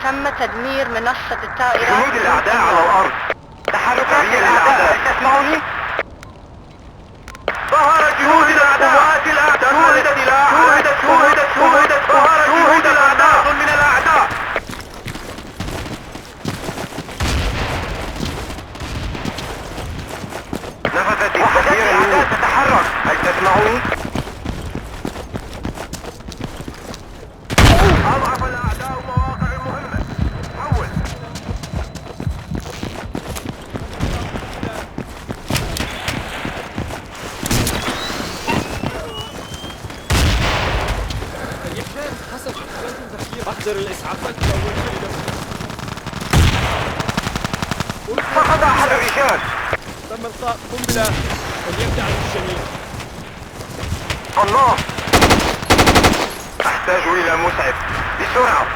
تم تدمير منصة الطائرات. جنود الأعداء على الأرض. تحركات الأعداء، هل تسمعوني؟ ظهر جنود الأعداء. شوهدت السلاح. ظهر جنود الأعداء من الأعداء. نفذت الذخيرة الأعداء تتحرك. هل تسمعوني؟ أضعف الأعداء مواقع مهمة. حول. حسب احتمالات الذخيرة. أحضر الإسعافات الأولية. فقد أحد الرجال. تم إلقاء قنبلة. فليبدأ الجميع. الله. أحتاج إلى مسعف بسرعة.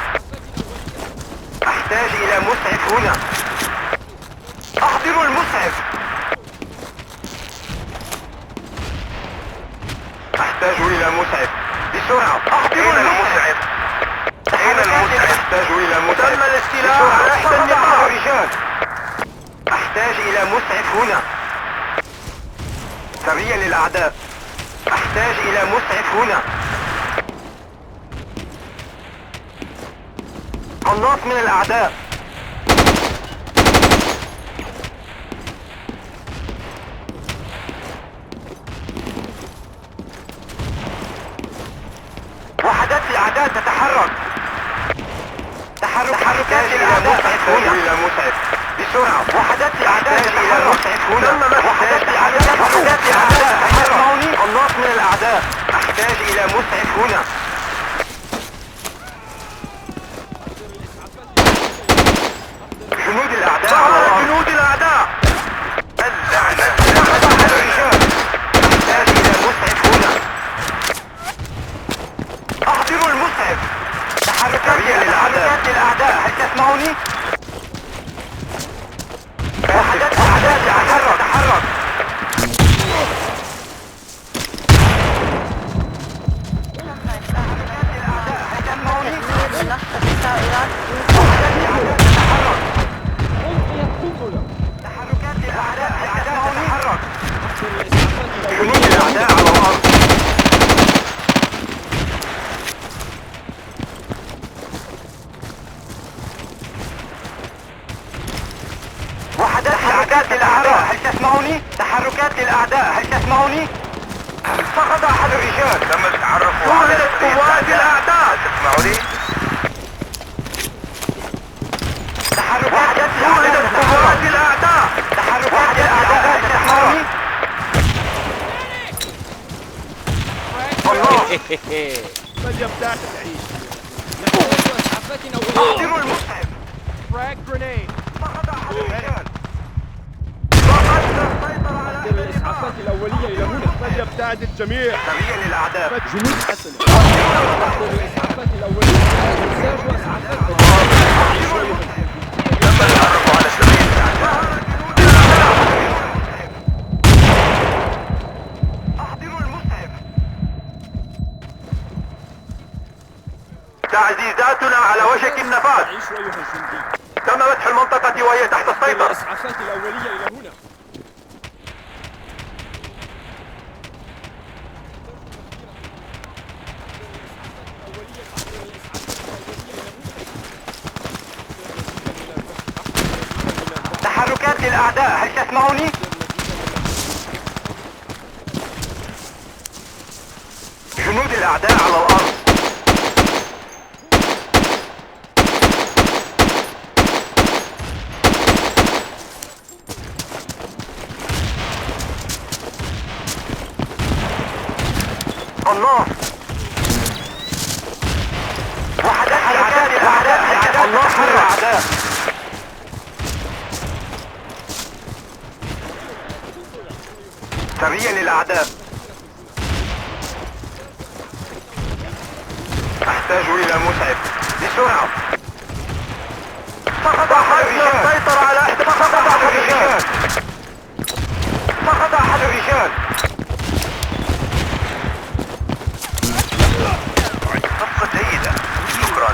أحتاج إلى مسعف هنا. أحضروا المسعف. أحتاج إلى مسعف بسرعة. أحضروا المسعف. أين المسعف؟ أحتاج إلى مسعف. تم الاستيلاء على إحدى النقاط. رجال. أحتاج إلى مسعف هنا. سريع للأعداء. أحتاج إلى مسعف هنا. قناص من الأعداء. وحدات الأعداء تتحرك. تحركات الأعداء تحتاج إلى مسعف بسرعة. وحدات الأعداء تتحرك. وحدات الأعداء تتحرك. قناص من الأعداء. أحتاج إلى مسعف هنا. جنود الأعداء على الأرض. جنود الأعداء. اللعنة. الرجال. أحتاج إلى مسعف هنا. أحضروا المسعف. تحركات الأعداء. هل تسمعوني؟ وحدات الأعداء تتحرك. منصة الطائرات. تحركات الأعداء تتحرك. جنود الأعداء على الأرض. وحدات الأعداء. هل تسمعوني؟ تحركات الأعداء. هل تسمعوني؟ فقد أحد الرجال. تم التعرف على قوات الأعداء. تسمعوني؟ تحركات قوات الأعداء. تحركات الأعداء. هل تسمعوني؟ الله. فليبدأ تعيش. نحتاج إسعافات أولية. أحضروا المسعف. فراغ جرينيد. فقد أحد الرجال. فقدنا السيطرة على أحضر الإسعافات الأولية إلى هنا. فليبتعد الجميع. سريع للأعداء. جنود حسنة. أحضر الإسعافات الأولية. نحتاج إسعافات. تم التعرف على سبيل الأعداء. أحضروا المسعف. تعزيزاتنا على وشك النفاذ. عيش أيها الجندي. تم فتح المنطقة وهي تحت أحضر السيطرة. الإسعافات الأولية إلى هنا. تحركات للأعداء. هل تسمعوني؟ جنود الأعداء على الأرض. الله. وحدات الأعداء. الله حر الأعداء. سريع للأعداء. أحتاج إلى مسعف بسرعة. فقد أحد السيطرة على فقد أحد الرجال. فقد أحد الرجال. صفقة جيدة. شكرا.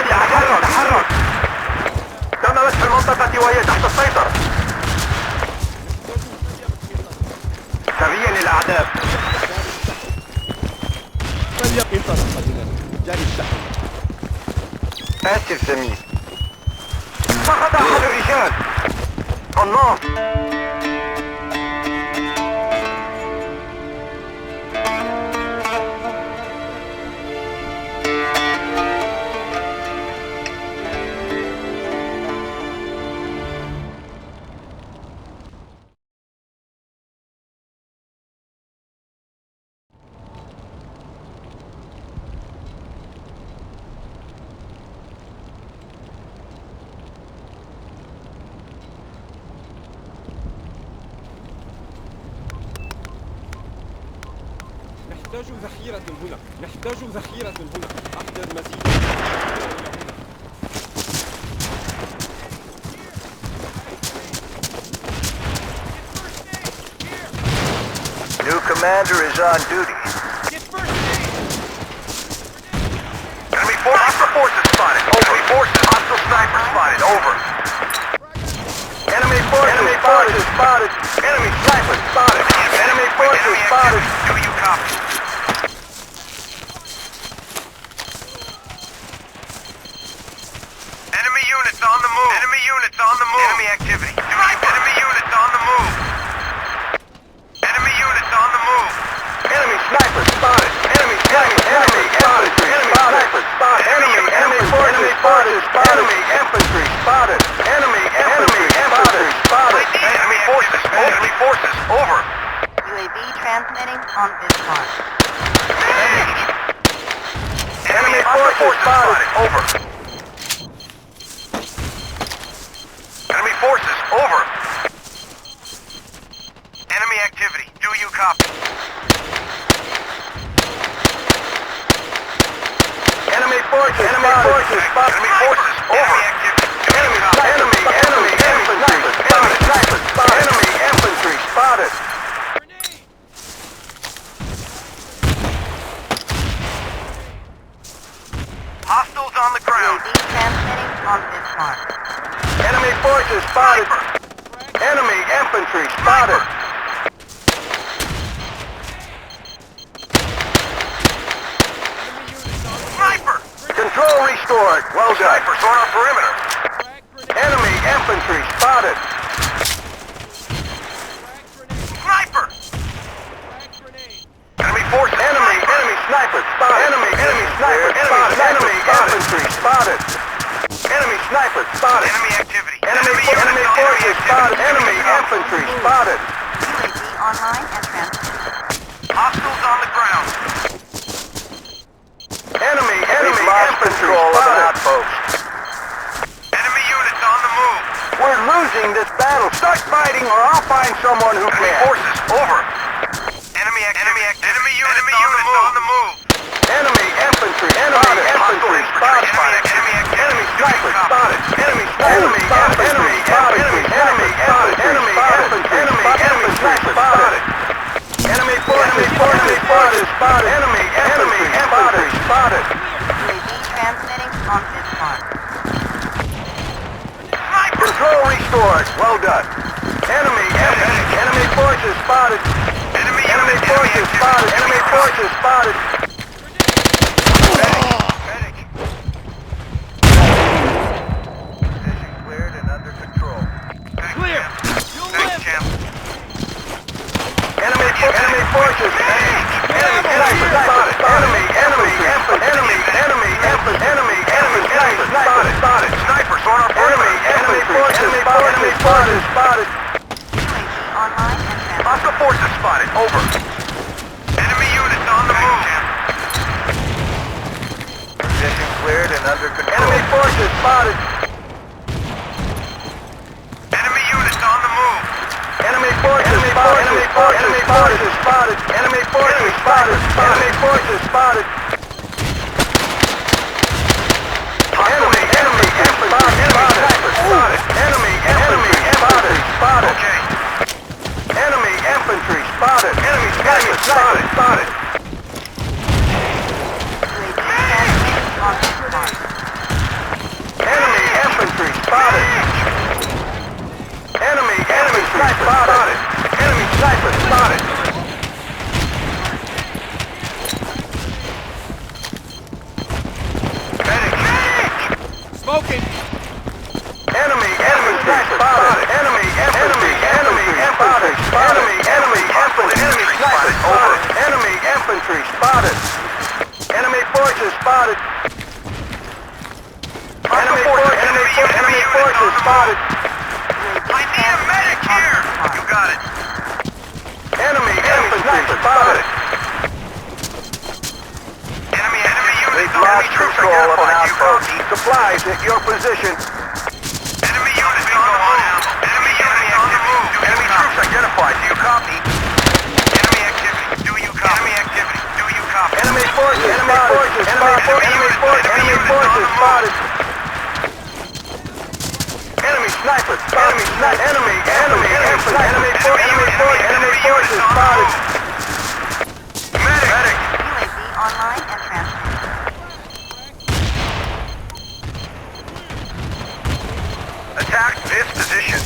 تحرك تحرك. تم مسح المنطقة وهي تحت السيطرة. سريا للأعداء. من يقي طرفا جاري الشحن. آسف زميل. فقد أحد الرجال. النار. نحتاج ذخيرة هنا. نحتاج ذخيرة هنا. أحضر مزيد. New commander is on duty. Enemy forces spotted. Over. Enemy forces. Hostile sniper spotted. Over. Enemy forces spotted. Enemy sniper spotted. Enemy forces spotted. Do you copy? Enemy units on the move. Enemy units on the move. Enemy activity. Enemy units on the move. Enemy units on the move. Enemy sniper spotted. Enemy sniper spotted. Enemy sniper spotted. Enemy forces spotted. Enemy infantry spotted. Enemy infantry spotted. Enemy forces. Enemy forces. Over. UAV transmitting on this mark. Enemy forces spotted. Over. Enemy forces. Over. Enemy activity. Do you copy? Enemy forces. Enemy forces. Enemy forces. Over. Enemy infantry spotted. Enemy infantry spotted. Hostiles on the ground. UAV transmitting on this mark. Enemy forces spotted. Enemy infantry spotted. Sniper! Control restored. Well done. Snipers on our perimeter. Enemy infantry spotted. Sniper! Enemy forces. Enemy sniper spotted. Enemy sniper spotted. Enemy infantry spotted. Enemy sniper spotted. Enemy activity. Enemy forces spotted. Enemy infantry spotted. UAV online and transmitting. Hostiles on the ground. Enemy infantry spotted. Enemy units on the move. We're losing this battle. Start fighting or I'll find someone who can. Forces over. Enemy units on the move. Enemy infantry. Enemy infantry spotted. Enemy sniper spotted. Enemy infantry spotted. Enemy infantry spotted. Enemy forces spotted. Enemy infantry spotted. UAV transmitting on this mark. Control restored. Well done. Enemy forces spotted. Enemy forces spotted. Enemy forces spotted. Medic. Position cleared and under control. Clear. Thanks, champ. Enemy forces. Enemy sniper spotted. Enemy sniper spotted. Snipers on our perimeter. Enemy forces spotted. UAV online and transmitting. Hostile forces spotted. Over. Enemy units on the move. Position cleared and under control. Enemy forces spotted. Enemy units on the move. Enemy forces spotted. Enemy forces spotted. Enemy forces spotted. Enemy forces spotted. Enemy infantry spotted. Enemy infantry spotted. Okay. Enemy infantry spotted. Enemy sniper spotted. UAV transmitting on this mark. spotted. Enemy sniper spotted. Enemy sniper spotted. Smoking! Enemy sniper spotted. Enemy spotted. Enemy infantry spotted. Over. Enemy infantry spotted. Enemy forces spotted. Enemy forces spotted. I need a medic here! You got it. Enemy sniper spotted. Enemy unit. We've lost control of an outpost. Supplies at your position. Enemy unit on the move. Enemy unit on the move. Enemy troops identified. Do you copy? Enemy activity. Do you copy? Enemy activity. Do you copy? Enemy forces spotted. Enemy forces spotted. Enemy sniper. Enemy sniper. Enemy forces spotted. Medic. UAV online and transmitting. Attack this position.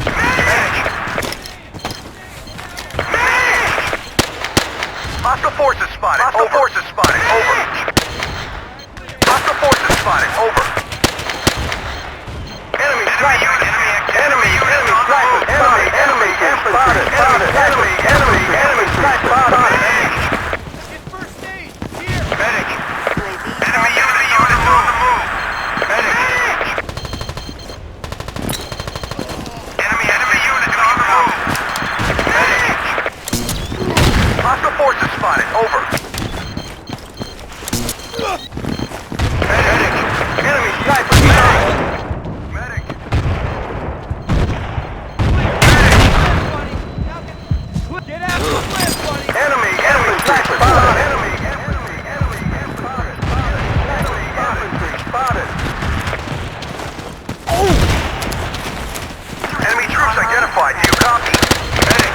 Medic. Hostile forces spotted. Hostile forces spotted. Over. Hostile forces spotted. Over. Enemy sniper. Enemy sniper. Enemy spotted. Enemy sniper. Get first aid! Here! Medic. UAV Enemy unit on the move. Medic. Enemy unit on the move. Medic. Hostile forces spotted. Over. Medic. Enemy sniper. Medic. Get out of the cliff, buddy! Enemy sniper spotted. Enemy infantry spotted. Enemy troops identified. Do you copy? Medic.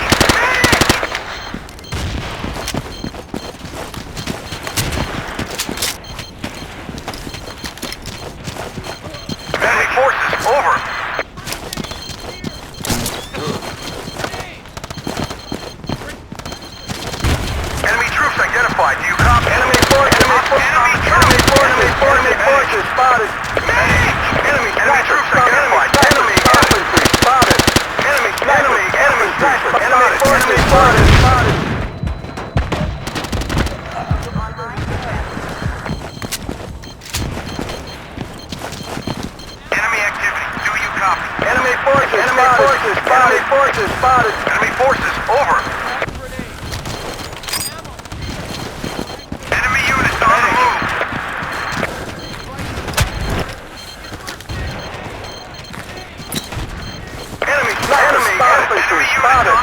Enemy forces over. Enemy troops identified. Do you copy? Enemy forces spotted. Enemy troops identified. Enemy infantry spotted. Enemy sniper. Enemy forces spotted. online and transmitting. Enemy activity. Do you copy? Enemy forces spotted. Enemy forces over. Enemy units on the move. Enemy infantry spotted.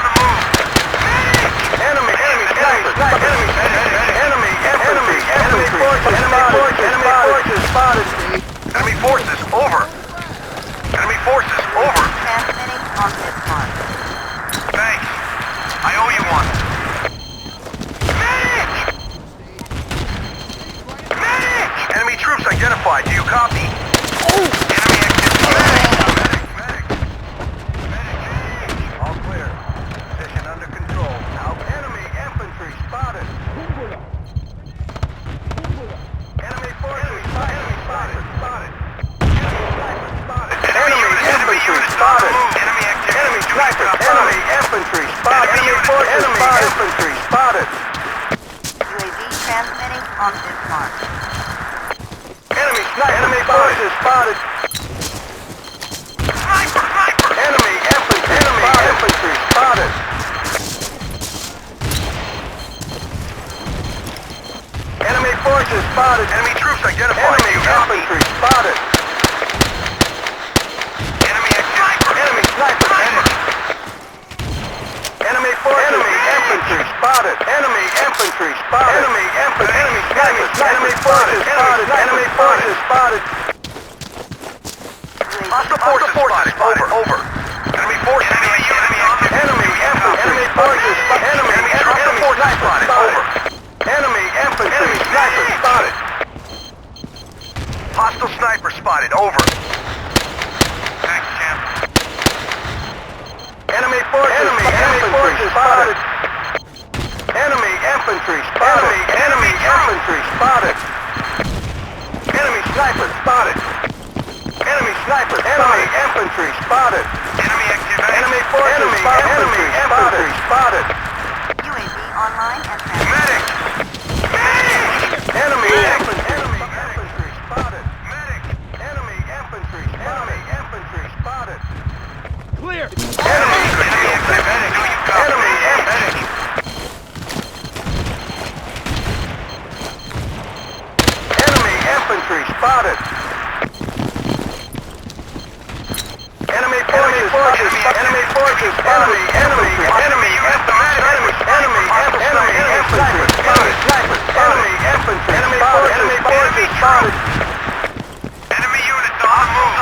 Enemy forces spotted. Enemy forces over. Enemy forces over. Transmitting on this mark. Thanks. I owe you one. Medic! Enemy troops identified. Do you copy? Enemy activity. Medic! All clear. Position under control. Now enemy infantry spotted. Enemy forces spotted. Enemy infantry spotted. Enemy sniper. Enemy infantry spotted. Enemy infantry spotted. UAV transmitting on this mark. Enemy forces spotted. Sniper! Enemy infantry spotted. Enemy forces spotted. Enemy troops identified. Enemy infantry spotted. Enemy sniper. Enemy infantry spotted. Enemy infantry spotted. Enemy forces spotted. Enemy forces spotted. Hostile forces spotted. Over. Enemy forces. Enemy forces spotted. Enemy forces spotted. Over. Enemy infantry sniper spotted. spotted. Over. Thanks, champ. Enemy forces spotted. Enemy infantry spotted. Enemy infantry spotted. Enemy sniper spotted. Enemy sniper. Enemy infantry spotted. Enemy activity. Enemy forces spotted. Enemy infantry spotted. UAV online and transmitting. Medic! Medic! Enemy infantry spotted. Medic! Enemy infantry spotted. Enemy infantry spotted. Clear! Enemy activity. Enemy infantry. Enemy infantry spotted. Enemy forces spotted. Enemy forces spotted. Enemy infantry spotted. Enemy infantry spotted. Enemy forces spotted. Enemy units on the move.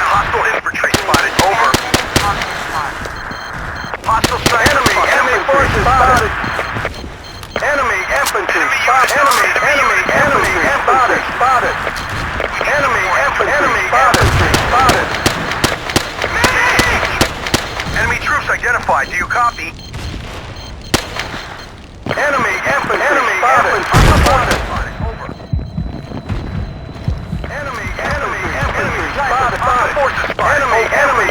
Hostile infantry spotted. Over. On this mark. Hostile strike. Enemy forces spotted. Enemy infantry spotted. Enemy infantry spotted. Enemy infantry spotted. Enemy troops identified. Do you copy? Enemy infantry spotted. Over. Enemy infantry spotted. Hostile forces spotted. Enemy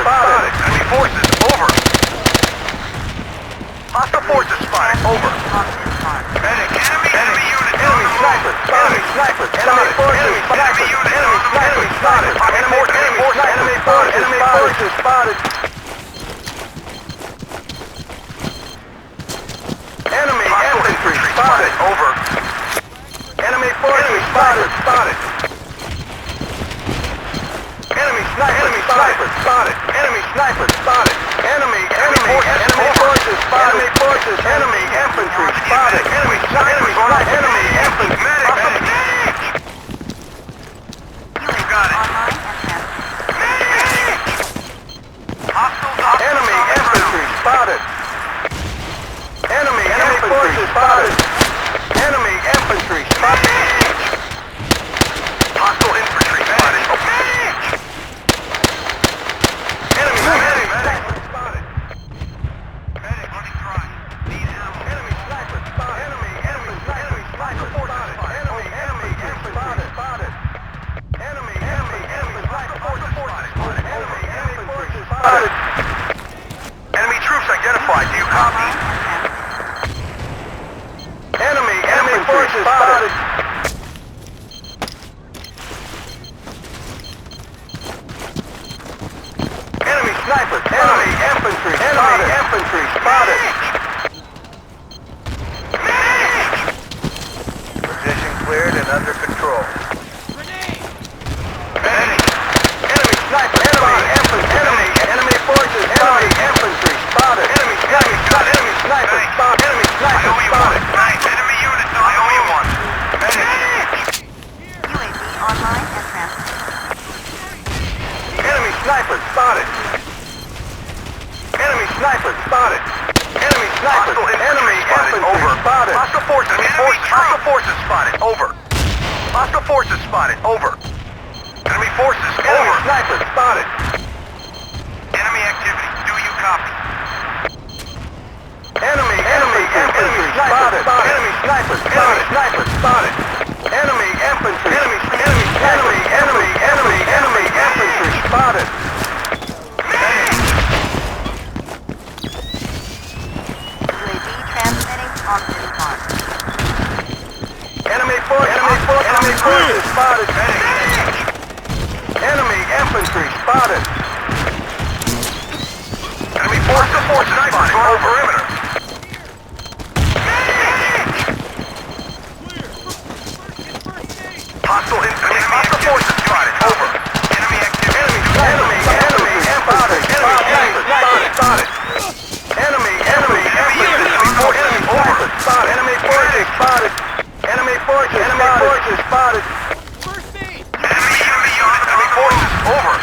spotted. Enemy forces over. Hostile forces spotted. Over. On this mark. Medic. Enemy units. Enemy sniper. Enemy sniper. Enemy forces. Enemy units. Enemy sniper spotted. Enemy forces spotted. Enemy infantry spotted. Over. Enemy forces spotted. Enemy sniper spotted. Enemy sniper spotted. Enemy forces spotted. Enemy forces. Enemy infantry spotted. Enemy sniper spotted. Enemy infantry. Medic. UAV got it. online and transmitting. Enemy infantry spotted. Enemy forces spotted. Enemy infantry spotted. Hostile infantry spotted. Enemy sniper spotted. Medic running dry. Need ammo. Enemy sniper spotted. Enemy sniper spotted. Enemy infantry spotted. Enemy sniper forces spotted. Enemy forces spotted. Enemy troops identified. Do you copy? Enemy forces spotted. Enemy sniper. Enemy infantry spotted. Position cleared and under control. Medic. Enemy sniper. Enemy forces. Enemy infantry spotted. Enemy sniper spotted. Enemy sniper spotted. Enemy units on the only one. Medic. UAV online and transmitting. Enemy sniper spotted. Enemy sniper spotted. Enemy sniper. Enemy infantry over. Spotted. Hostile forces spotted. Over. Hostile forces spotted. Over. Enemy forces over. Enemy sniper spotted. Enemy activity. Do you copy? Enemy infantry spotted. Enemy sniper spotted. Enemy infantry. Enemy infantry spotted. UAV transmitting on this mark. Enemy forces spotted. Enemy infantry spotted. Enemy forces spotted. On perimeter. Hostile forces spotted. Over. Enemy activity. Enemy spotted. Spotted. Enemy forces spotted. Enemy forces spotted. Enemy forces spotted. First aid! Enemy forces over.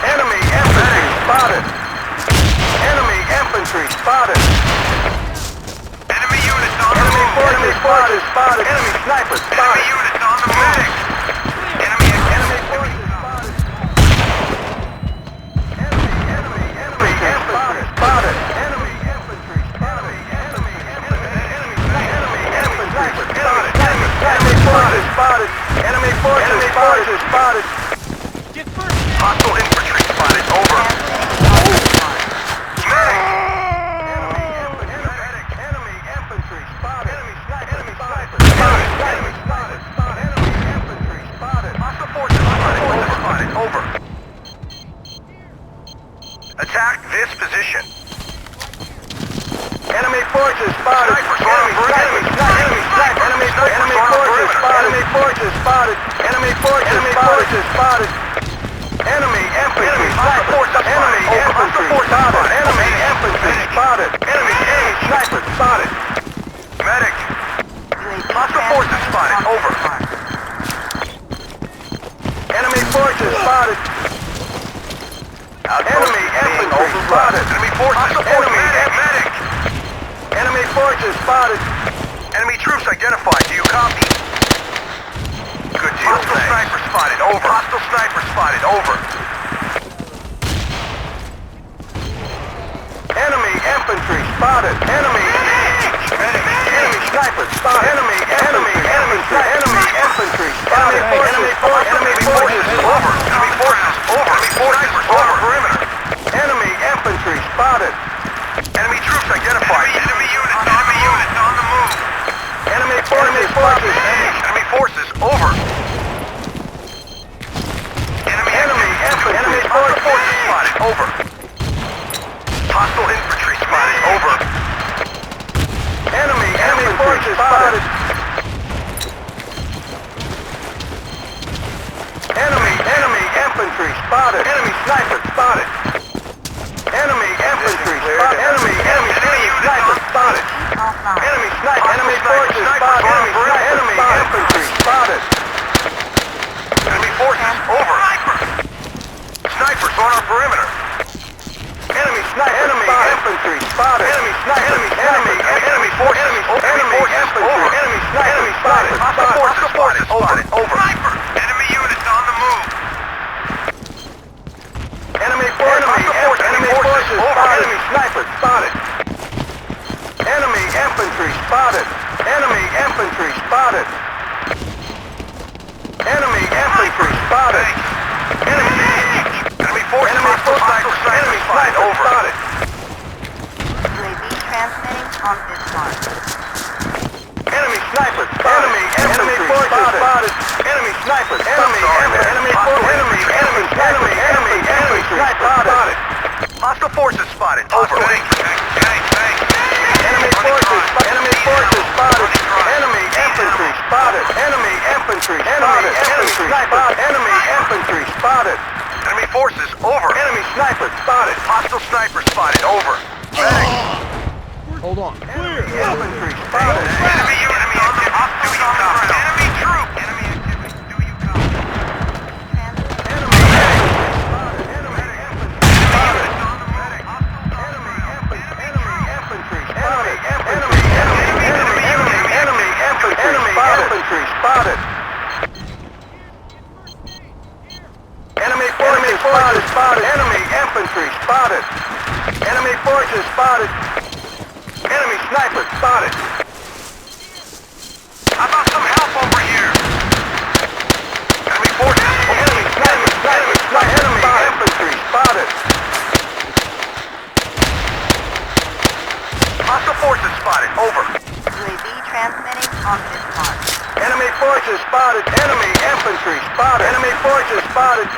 Enemy infantry spotted. Enemy infantry spotted. Enemy units on the move. forces spotted. Enemy sniper spotted. Enemy units on the move. Enemy forces spotted. Enemy infantry spotted. Enemy infantry spotted. Enemy sniper spotted. Enemy forces spotted. Enemy forces spotted. Get first! Hostile infantry spotted. Over. Attack this position. Enemy forces spotted. Enemy forces spotted. Enemy forces spotted. Enemy infantry spotted. Enemy infantry spotted. Enemy infantry spotted. Enemy sniper spotted. Medic. Hostile forces spotted. Over. Enemy forces spotted. Enemy infantry spotted. Enemy forces. Enemy medic. Enemy forces spotted. Enemy troops identified. Do you copy? Good deal. Hostile sniper spotted. Over. Hostile sniper spotted. Over. Enemy infantry spotted. Enemy sniper spotted. Enemy infantry spotted. Enemy forces over. Enemy forces over. Enemy forces over perimeter. Enemy infantry spotted. Enemy troops identified. Enemy units on the move. Enemy forces spotted. Enemy forces over. Enemy forces spotted. Over. Hostile infantry spotted. Over. Enemy forces spotted. Enemy infantry spotted. Enemy sniper spotted. Enemy infantry spotted. Enemy sniper spotted. Enemy sniper. Enemy forces spotted. Enemy infantry spotted. Enemy forces over. Snipers on our perimeter. Enemy sniper. Enemy infantry spotted. Enemy sniper. Enemy forces. Enemy infantry. Enemy sniper spotted. Hostile forces spotted. Over. Enemy units on the move. Enemy forces spotted. Enemy sniper spotted. Enemy infantry spotted. Enemy infantry spotted. Enemy infantry spotted. Enemy forces. Enemy sniper over. UAV transmitting on this mark. Enemy sniper spotted. Enemy forces spotted. Enemy sniper. Enemy spotted. Hostile forces spotted. Over. Enemy forces spotted. Enemy infantry spotted. Enemy infantry spotted. Enemy infantry spotted. Enemy forces over. Enemy sniper spotted. Hostile sniper spotted. Over. Hold on. Clear. Infantry spotted. Enemy units on the ground. Enemy troop. Enemy activity. Do you copy? Enemy infantry. Enemy infantry spotted. Enemy forces spotted. Enemy infantry spotted. Enemy forces spotted. Enemy sniper spotted. How about some help over here? Enemy forces. Enemy infantry spotted. Hostile forces spotted. Over. UAV transmitting on this mark. Enemy forces spotted. Enemy infantry spotted. Enemy forces spotted.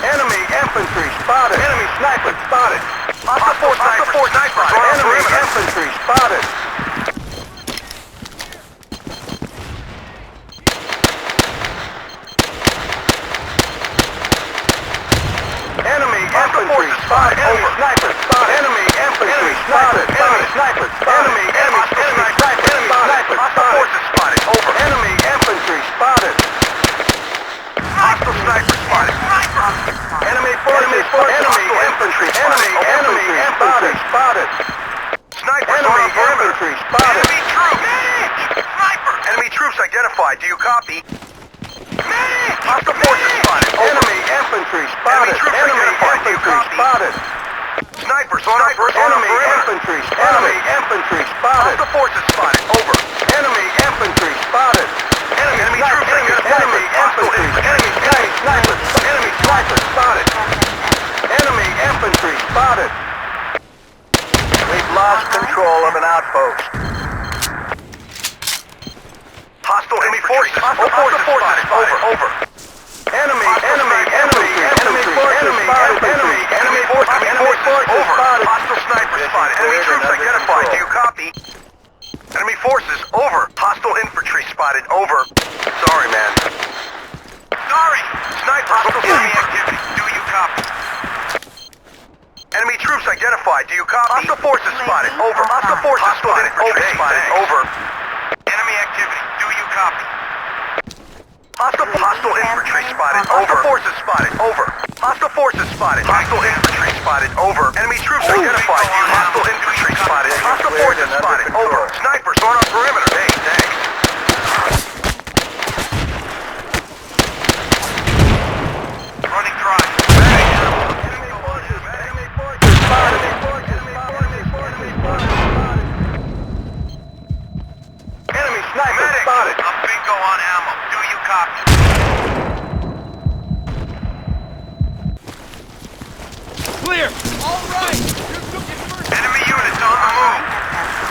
Enemy infantry spotted. Enemy sniper spotted. Hostile sniper. Enemy infantry spotted. Enemy infantry spotted. Enemy sniper spotted. Enemy infantry spotted. Enemy sniper spotted. Enemy sniper spotted. Hostile forces spotted. Over. Enemy infantry spotted. Hostile sniper spotted. Enemy forces. Enemy infantry. Enemy infantry spotted. Snipers on our perimeter. Enemy troops. spotted. Snipers on our enemy infantry spotted. Enemy infantry spotted. Hostile forces spotted. Over. Enemy infantry spotted. Enemy troops. Enemy infantry. Enemy snipers. Enemy snipers spotted. Enemy infantry spotted. We've lost control of an outpost. Hostile enemy forces. Hostile forces spotted. Over. Enemy forces spotted. Enemy forces over. Hostile sniper spotted. Enemy troops identified. Do you copy? Enemy forces over. Hostile infantry spotted. Over. Sorry, man. Sorry. Sniper. Enemy activity. Do you copy? Enemy troops identified. Do you copy? Hostile forces spotted. Over. Hostile forces spotted. Spotted. Over. Enemy activity. Do you copy? Hostile infantry spotted. Over. Hostile forces spotted. Over. Hostile forces spotted. Hostile infantry spotted. Over. Enemy troops identified. Hostile infantry spotted. Hostile forces spotted. Over. Snipers on our perimeter. Hey, thanks. Running dry. Enemy forces spotted. Enemy sniper spotted. I'm bingo on ammo. Do you copy? Clear! All right! You're looking first! Enemy units on the move.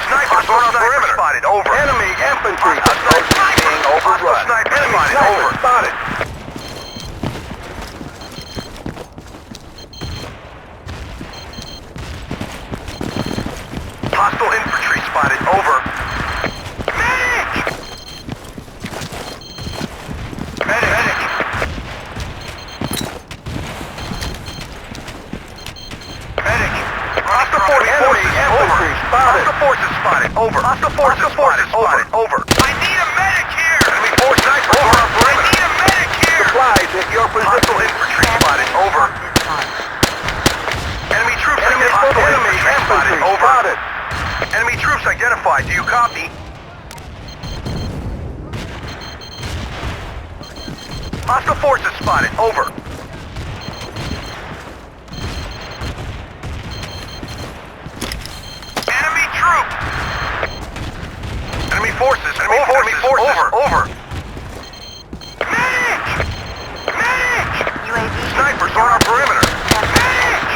Snipers on our perimeter. Spotted. Over. Enemy infantry. Being overrun. Sniper spotted. Over. Spotted. Hostile infantry spotted. Over. Medic! Medic! Medic! Hostile forces spotted. Hostile forces spotted. Over. Hostile forces spotted. Over. I need a medic here! Enemy force sniper over our perimeter. I need a medic here! Supplies at your position. Hostile infantry spotted. Over. Enemy troops identified. Enemy infantry spotted. Enemy troops identified. Do you copy? Hostile forces spotted. Over. Enemy troops. Enemy forces. Enemy forces. Over. Medic! Medic! UAV. Snipers on our perimeter. Medic!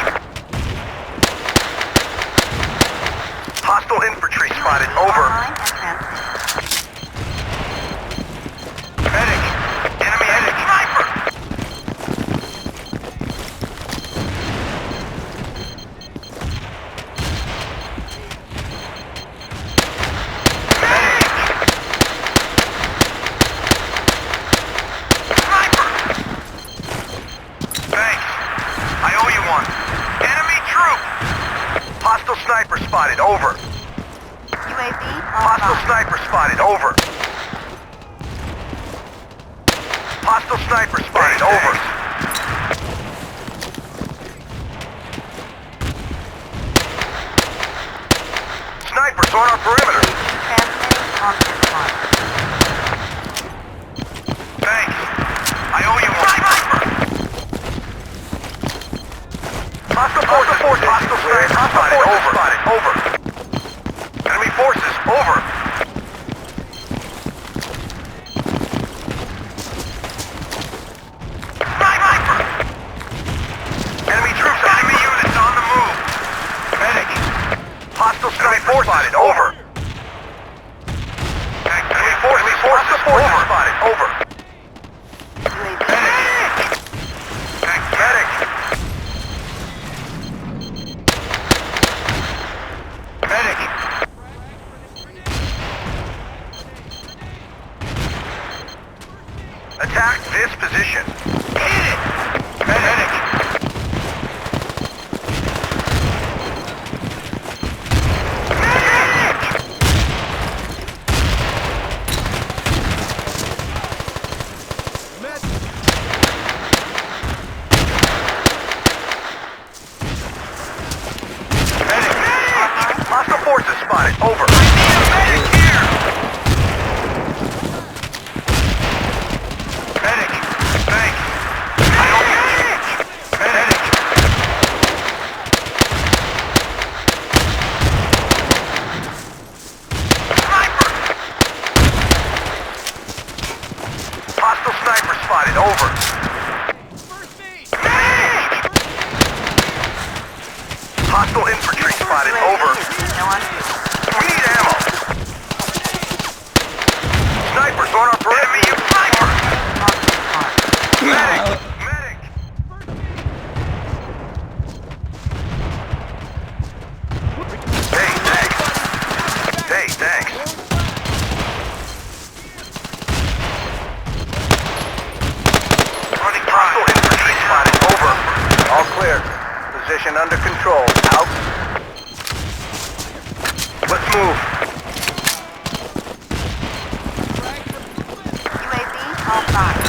Hostile infantry spotted. Over. Online and transmitting. Medic! Enemy sniper! Medic! Sniper! Thanks. I owe you one. Enemy troop! Hostile sniper spotted. Over. UAV Hostile online. sniper spotted. Over. Hostile sniper spotted. Over. Snipers on our perimeter. Transmitting on this one. Thanks. I owe you one. Sniper! Hostile forces. Hostile sniper spotted. Over. Enemy forces. Over. Sniper! Enemy troops. Enemy units on the move. Medic. Hostile sniper spotted. Over. Enemy forces. Hostile forces spotted. Over. UAV. Medic. Medic. Medic. Attack this position. Hit it! Medic! Medic! Medic! Hostile forces spotted. Over. I need a medic here! Medic! Thanks! I owe you. Medic! Hostile infantry spotted. UAV Over. is still on view. We need ammo. Snipers on our perimeter. Enemy sniper. On this mark. Medic. Medic. Hey, thanks. Hey, thanks. Running hostile infantry spotted. Over. All clear. Position under control. Out. Let's move. UAV online.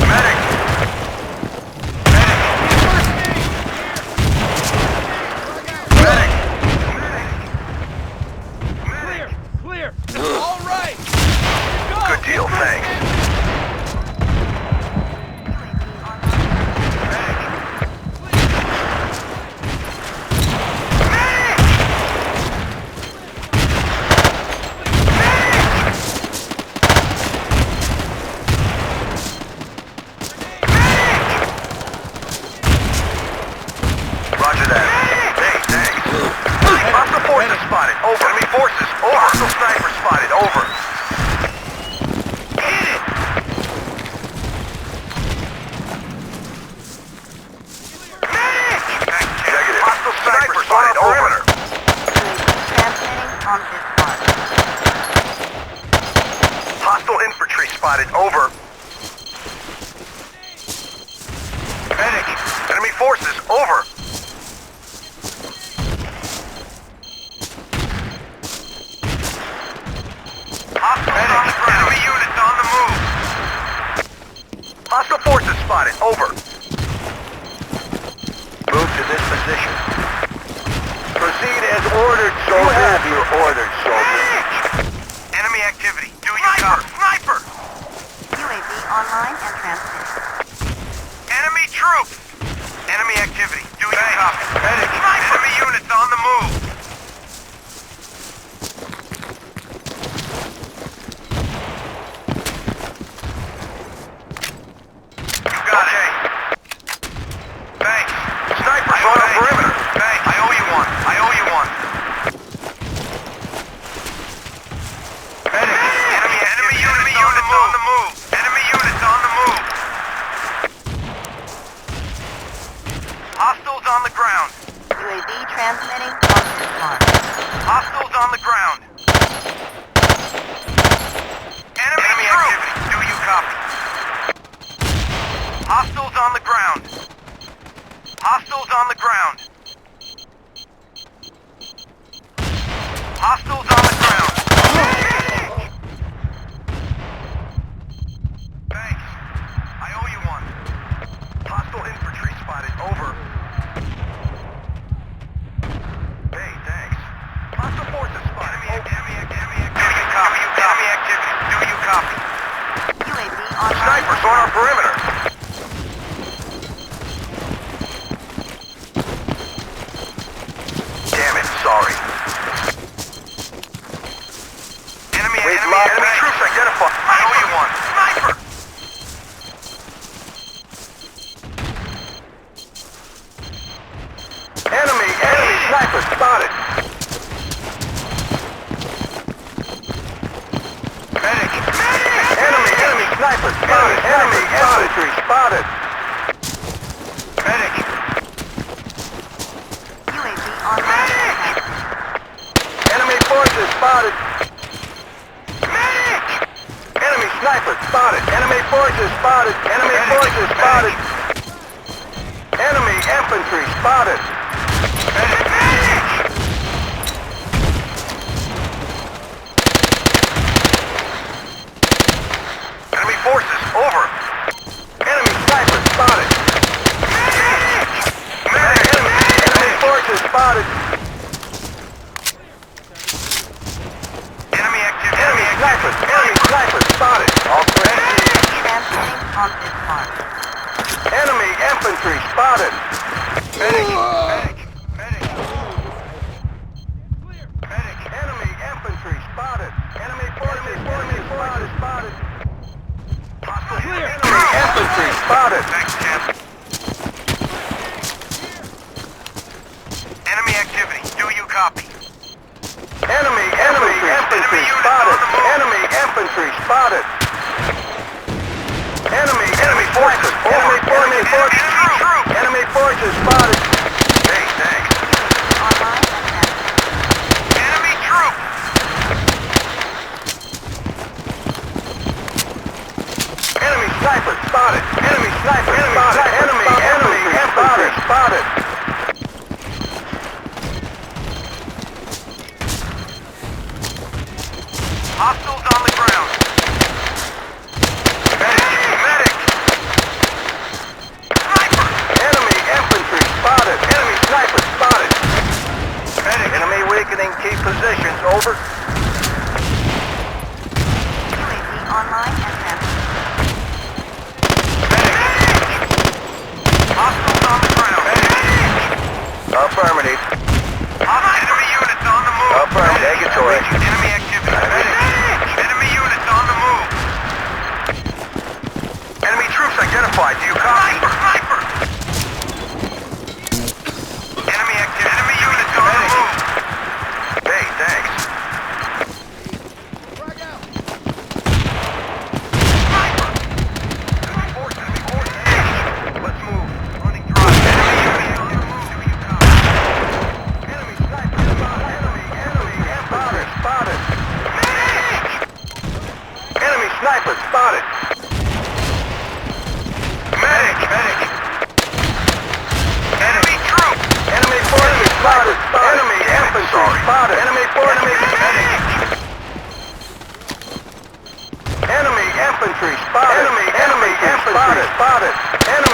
Medic. Medic. Medic. Clear! All right! Good deal, thanks. Roger that. Hey, thanks. Hostile forces spotted. Over. Enemy forces. Over. Hostile sniper spotted. Over. Hit it! Medic! Negative. Hostile sniper spotted. Over. UAV transmitting on this mark. Hostile infantry spotted. Over. Medic. Enemy forces. Over. Medic. Enemy units on the move. Hostile forces spotted. Over. Move to this position. Proceed as ordered, soldier. You have your orders, soldier. Enemy activity. Do you copy? Sniper! UAV online and transmitting. Enemy troops! Enemy activity. Do you copy? Medic. Enemy units on the move. You got it. Thanks. Snipers on our perimeter. Thanks. I owe you one. I owe you one. Medic. Enemy units on the move. Enemy units on the move. Hostiles on the ground. UAV transmitting on this mark. Hostiles on the ground. Enemy activity. Do you copy? Hostiles on the ground. Hostiles on the ground. Hostiles on the ground. Thanks. I owe you one. Hostile infantry spotted. Over. Hey, thanks. Hostile forces spotted. Enemy copy. Enemy activity. Do you copy? UAV online. Snipers on our perimeter. Damn it, sorry. Enemy troops identified. I owe you one. Sniper! Enemy sniper spotted. Medic! Enemy sniper spotted. Enemy infantry spotted. Medic! UAV online. Enemy forces spotted. Medic! Enemy sniper spotted. Enemy forces spotted. Enemy forces spotted. Enemy infantry spotted. Medic! Enemy forces over. Enemy sniper spotted. Medic! Enemy forces spotted. Enemy activity. Enemy sniper spotted. All clear. Transmitting on this mark. Enemy infantry spotted. Medic. Enemy infantry spotted. Enemy forces spotted. Hostile enemy infantry spotted. Thanks, Jim. forces. Enemy forces spotted. Hey, thanks. Online and transmitting. Enemy troop. Enemy sniper spotted. Enemy sniper spotted. Enemy infantry spotted. Hostiles on the ground. Medic! Sniper! Enemy infantry spotted. Enemy sniper spotted. Medic! Enemy weakening key positions. Over. UAV online and transmitting. Medic! Hostiles on the ground. Medic! Affirmative. Enemy units on the move. Affirmative. Negatory. Enemy activity. Medic! Enemy units on the move. Enemy troops identified. Do you copy? Sniper! Enemy activity. Enemy units on the move. Hey, thanks. Sniper! Enemy force, enemy force. Let's move. Running drive. Enemy units on the move. Do you copy? Enemy sniper spotted. Enemy spotted. Medic! Enemy sniper spotted. Medic! Enemy troop! Enemy forces spotted! Enemy infantry spotted! Enemy forces! Medic! Enemy infantry spotted! Enemy infantry spotted! Enemy